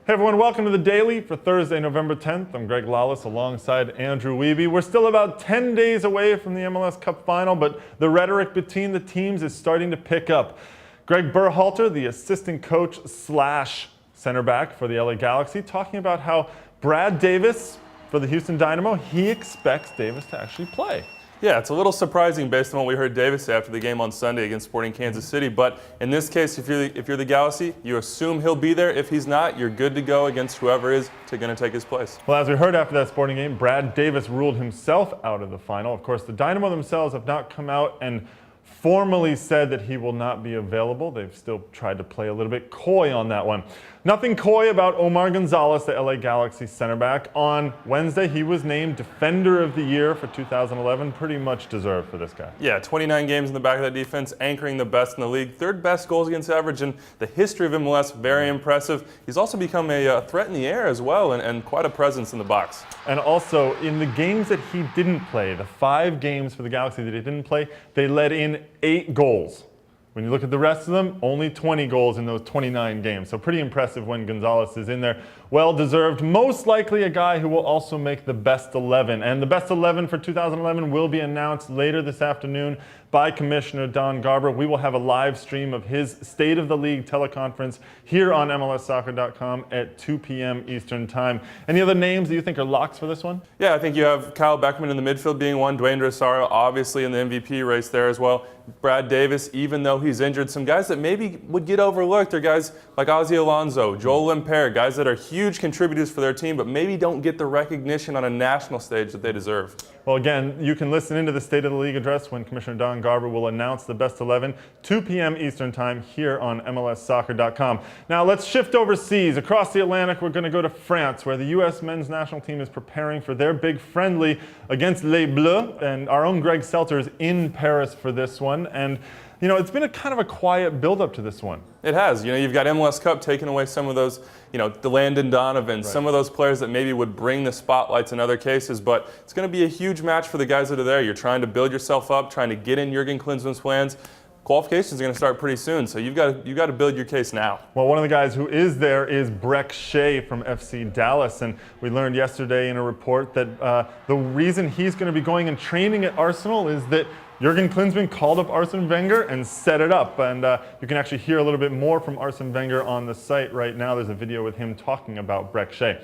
Hey everyone, welcome to the Daily for Thursday, November 10th. I'm Greg Lalas alongside Andrew Wiebe. We're still about 10 days away from the MLS Cup final, but the rhetoric between the teams is starting to pick up. Greg Berhalter, the assistant coach / center back for the LA Galaxy, talking about how Brad Davis for the Houston Dynamo, he expects Davis to actually play. Yeah, it's a little surprising based on what we heard Davis say after the game on Sunday against Sporting Kansas City. But in this case, if you're the Galaxy, you assume he'll be there. If he's not, you're good to go against whoever is going to take his place. Well, as we heard after that Sporting game, Brad Davis ruled himself out of the final. Of course, the Dynamo themselves have not come out and formally said that he will not be available. They've still tried to play a little bit coy on that one. Nothing coy about Omar Gonzalez, the LA Galaxy center back. On Wednesday, he was named Defender of the Year for 2011. Pretty much deserved for this guy. Yeah, 29 games in the back of that defense, anchoring the best in the league. Third best goals against average in the history of MLS. Very impressive. He's also become a threat in the air as well and quite a presence in the box. And also, in the games that he didn't play, the 5 games for the Galaxy that he didn't play, they let in 8 goals. When you look at the rest of them, only 20 goals in those 29 games. So pretty impressive when Gonzalez is in there. Well-deserved. Most likely a guy who will also make the best 11. And the best 11 for 2011 will be announced later this afternoon by Commissioner Don Garber. We will have a live stream of his State of the League teleconference here on MLSsoccer.com at 2 p.m. Eastern Time. Any other names that you think are locks for this one? Yeah, I think you have Kyle Beckman in the midfield being one. Dwayne Rosario obviously in the MVP race there as well. Brad Davis, even though he's injured, some guys that maybe would get overlooked are guys like Ozzie Alonso, Joel Lemperre, guys that are huge contributors for their team, but maybe don't get the recognition on a national stage that they deserve. Well, again, you can listen into the State of the League address when Commissioner Don Garber will announce the best 11, 2 p.m. Eastern Time here on MLSsoccer.com. Now let's shift overseas. Across the Atlantic, we're going to go to France, where the U.S. men's national team is preparing for their big friendly against Les Bleus, and our own Greg Seltzer is in Paris for this one. And you know, it's been a kind of a quiet build-up to this one. It has. You know, you've got MLS Cup taking away some of those, you know, the Landon Donovan, right. Some of those players that maybe would bring the spotlights in other cases, but it's going to be a huge match for the guys that are there. You're trying to build yourself up, trying to get in Jurgen Klinsmann's plans. Qualification is going to start pretty soon, so you've got to build your case now. Well, one of the guys who is there is Brek Shea from FC Dallas, and we learned yesterday in a report that the reason he's going to be going and training at Arsenal is that Jurgen Klinsmann called up Arsene Wenger and set it up, and you can actually hear a little bit more from Arsene Wenger on the site right now. There's a video with him talking about Brek Shea.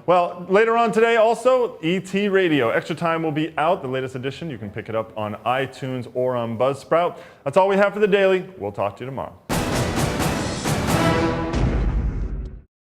Well, later on today also, ET Radio. Extra Time will be out, the latest edition. You can pick it up on iTunes or on Buzzsprout. That's all we have for the Daily. We'll talk to you tomorrow.